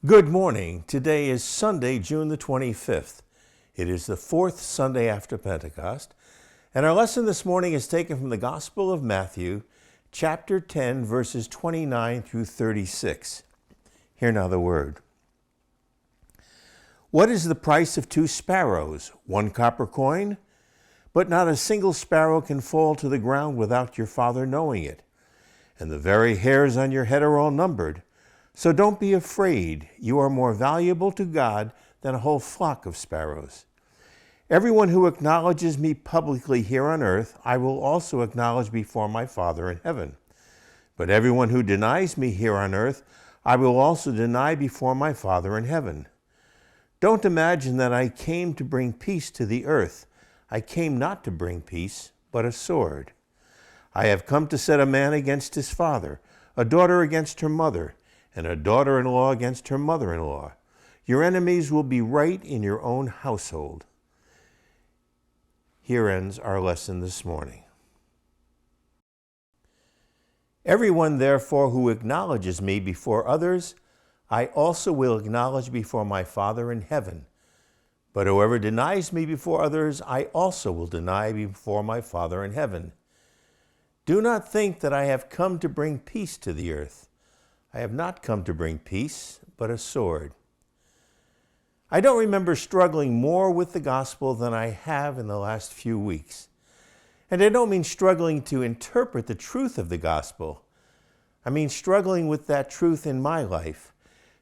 Good morning. Today is Sunday, June the 25th. It is the fourth Sunday after Pentecost, and our lesson this morning is taken from the Gospel of Matthew, chapter 10, verses 29 through 36. Hear now the word. What is the price of 2 sparrows? 1 copper coin? But not a single sparrow can fall to the ground without your Father knowing it. And the very hairs on your head are all numbered. So don't be afraid. You are more valuable to God than a whole flock of sparrows. Everyone who acknowledges me publicly here on earth, I will also acknowledge before my Father in heaven. But everyone who denies me here on earth, I will also deny before my Father in heaven. Don't imagine that I came to bring peace to the earth. I came not to bring peace, but a sword. I have come to set a man against his father, a daughter against her mother, and a daughter-in-law against her mother-in-law. Your enemies will be right in your own household. Here ends our lesson this morning. Everyone, therefore, who acknowledges me before others, I also will acknowledge before my Father in heaven. But whoever denies me before others, I also will deny before my Father in heaven. Do not think that I have come to bring peace to the earth. I have not come to bring peace, but a sword. I don't remember struggling more with the gospel than I have in the last few weeks. And I don't mean struggling to interpret the truth of the gospel. I mean struggling with that truth in my life,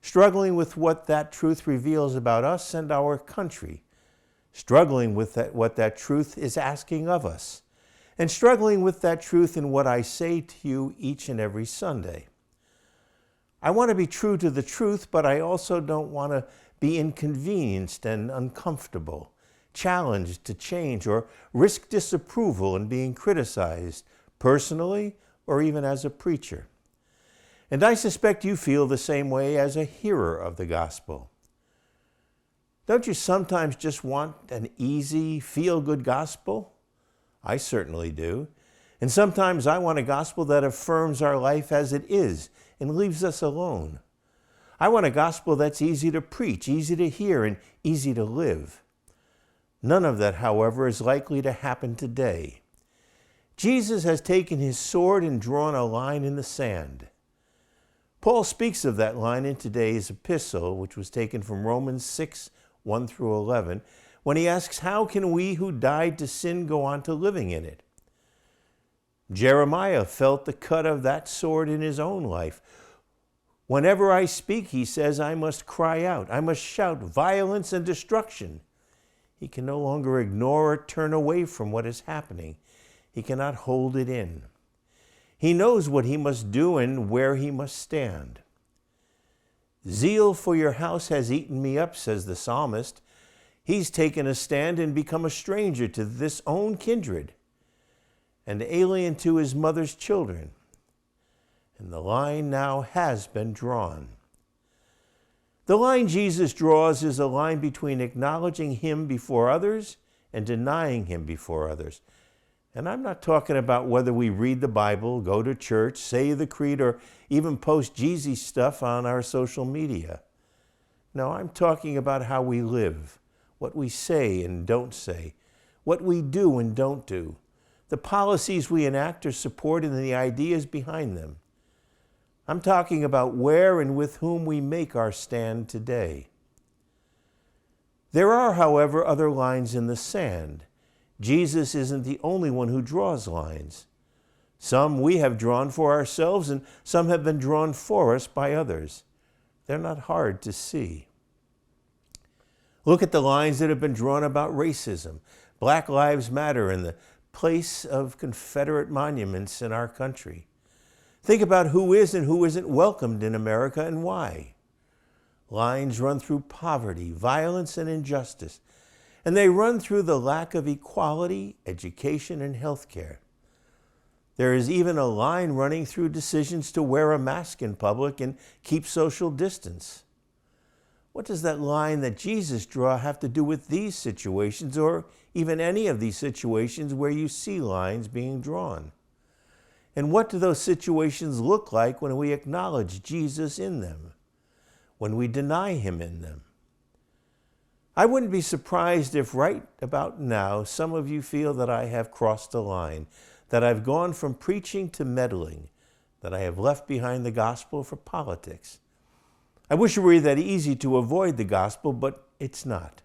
struggling with what that truth reveals about us and our country, struggling with what that truth is asking of us, and struggling with that truth in what I say to you each and every Sunday. I want to be true to the truth, but I also don't want to be inconvenienced and uncomfortable, challenged to change, or risk disapproval and being criticized, personally or even as a preacher. And I suspect you feel the same way as a hearer of the gospel. Don't you sometimes just want an easy, feel-good gospel? I certainly do. And sometimes I want a gospel that affirms our life as it is and leaves us alone. I want a gospel that's easy to preach, easy to hear, and easy to live. None of that, however, is likely to happen today. Jesus has taken his sword and drawn a line in the sand. Paul speaks of that line in today's epistle, which was taken from Romans 6, 1 through 11, when he asks, how can we who died to sin go on to living in it? Jeremiah felt the cut of that sword in his own life. Whenever I speak, he says, I must cry out. I must shout violence and destruction. He can no longer ignore or turn away from what is happening. He cannot hold it in. He knows what he must do and where he must stand. Zeal for your house has eaten me up, says the psalmist. He's taken a stand and become a stranger to this own kindred, and alien to his mother's children. And the line now has been drawn. The line Jesus draws is a line between acknowledging him before others and denying him before others. And I'm not talking about whether we read the Bible, go to church, say the creed, or even post Jesus stuff on our social media. No, I'm talking about how we live, what we say and don't say, what we do and don't do, the policies we enact or support, and the ideas behind them. I'm talking about where and with whom we make our stand today. There are, however, other lines in the sand. Jesus isn't the only one who draws lines. Some we have drawn for ourselves, and some have been drawn for us by others. They're not hard to see. Look at the lines that have been drawn about racism, Black Lives Matter, and the place of Confederate monuments in our country. Think about who is and who isn't welcomed in America and why. Lines run through poverty, violence, and injustice, and they run through the lack of equality, education, and health care. There is even a line running through decisions to wear a mask in public and keep social distance. What does that line that Jesus drew have to do with these situations, or even any of these situations where you see lines being drawn? And what do those situations look like when we acknowledge Jesus in them? when we deny him in them. I wouldn't be surprised if right about now some of you feel that I have crossed a line, that I've gone from preaching to meddling, that I have left behind the gospel for politics. I wish it were that easy to avoid the gospel, but it's not.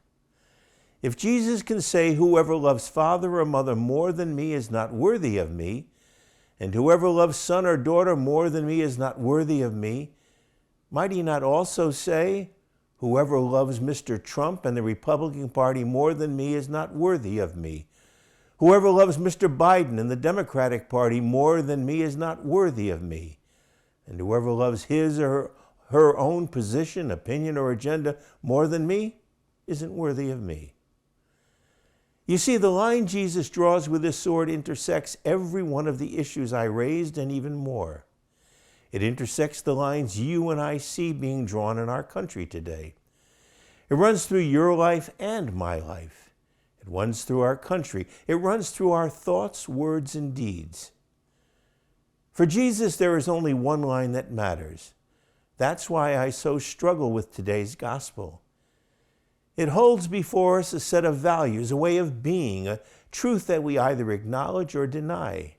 If Jesus can say, "Whoever loves father or mother more than me is not worthy of me," and "whoever loves son or daughter more than me is not worthy of me," might he not also say, "Whoever loves Mr. Trump and the Republican Party more than me is not worthy of me. Whoever loves Mr. Biden and the Democratic Party more than me is not worthy of me. And whoever loves his or her own position, opinion, or agenda more than me isn't worthy of me." You see, the line Jesus draws with his sword intersects every one of the issues I raised and even more. It intersects the lines you and I see being drawn in our country today. It runs through your life and my life. It runs through our country. It runs through our thoughts, words, and deeds. For Jesus, there is only one line that matters. That's why I so struggle with today's gospel. It holds before us a set of values, a way of being, a truth that we either acknowledge or deny.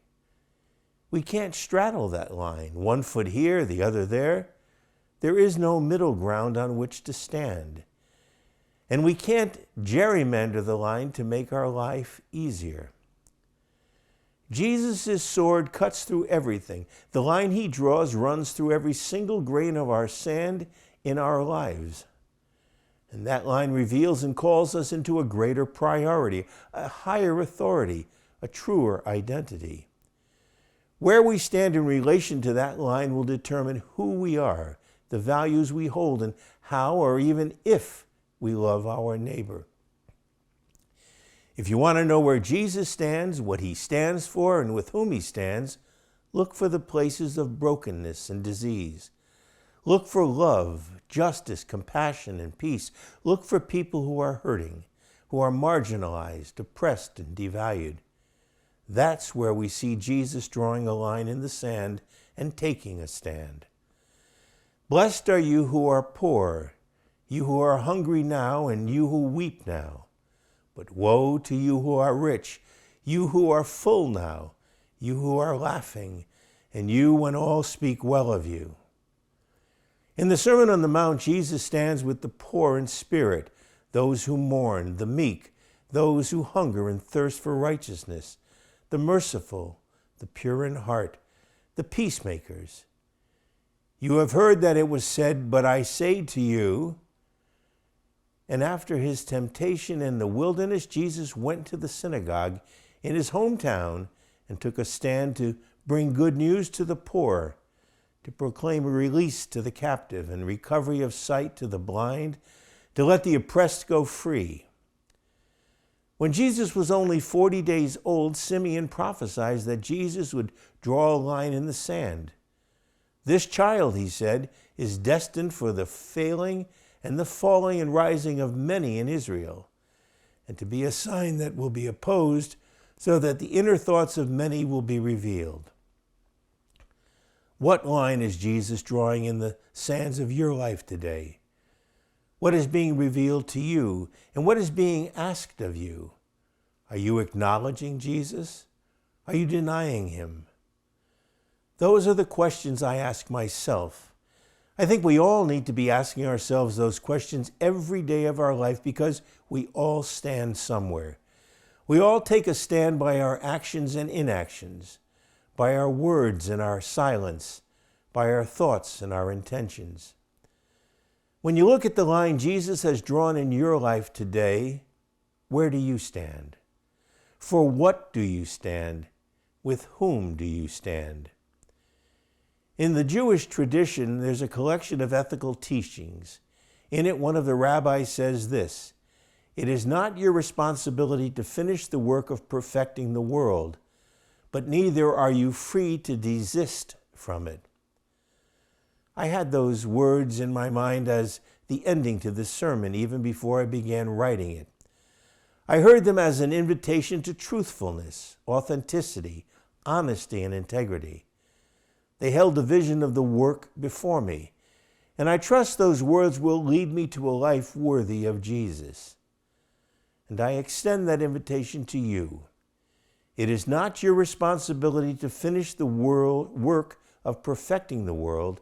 We can't straddle that line, one foot here, the other there. There is no middle ground on which to stand. And we can't gerrymander the line to make our life easier. Jesus' sword cuts through everything. The line he draws runs through every single grain of our sand in our lives. And that line reveals and calls us into a greater priority, a higher authority, a truer identity. Where we stand in relation to that line will determine who we are, the values we hold, and how or even if we love our neighbor. If you want to know where Jesus stands, what he stands for, and with whom he stands, look for the places of brokenness and disease. Look for love, justice, compassion, and peace. Look for people who are hurting, who are marginalized, oppressed, and devalued. That's where we see Jesus drawing a line in the sand and taking a stand. Blessed are you who are poor, you who are hungry now, and you who weep now. But woe to you who are rich, you who are full now, you who are laughing, and you when all speak well of you. In the Sermon on the Mount, Jesus stands with the poor in spirit, those who mourn, the meek, those who hunger and thirst for righteousness, the merciful, the pure in heart, the peacemakers. You have heard that it was said, but I say to you. And after his temptation in the wilderness, Jesus went to the synagogue in his hometown and took a stand to bring good news to the poor, to proclaim a release to the captive and recovery of sight to the blind, to let the oppressed go free. When Jesus was only 40 days old, Simeon prophesied that Jesus would draw a line in the sand. This child, he said, is destined for the failing and the falling and rising of many in Israel, and to be a sign that will be opposed, so that the inner thoughts of many will be revealed. What line is Jesus drawing in the sands of your life today? What is being revealed to you, and what is being asked of you? Are you acknowledging Jesus? Are you denying him? Those are the questions I ask myself. I think we all need to be asking ourselves those questions every day of our life, because we all stand somewhere. We all take a stand by our actions and inactions, by our words and our silence, by our thoughts and our intentions. When you look at the line Jesus has drawn in your life today, where do you stand? For what do you stand? With whom do you stand? In the Jewish tradition, there's a collection of ethical teachings. In it, one of the rabbis says this: "It is not your responsibility to finish the work of perfecting the world, but neither are you free to desist from it." I had those words in my mind as the ending to this sermon, even before I began writing it. I heard them as an invitation to truthfulness, authenticity, honesty, and integrity. They held a vision of the work before me, And I trust those words will lead me to a life worthy of Jesus. And I extend that invitation to you. It is not your responsibility to finish the work of perfecting the world,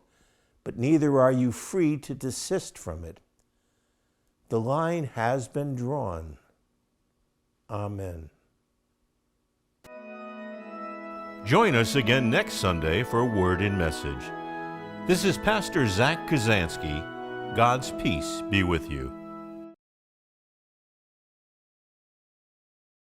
but neither are you free to desist from it. The line has been drawn. Amen. Join us again next Sunday for Word and Message. This is Pastor Zach Kazansky. God's peace be with you.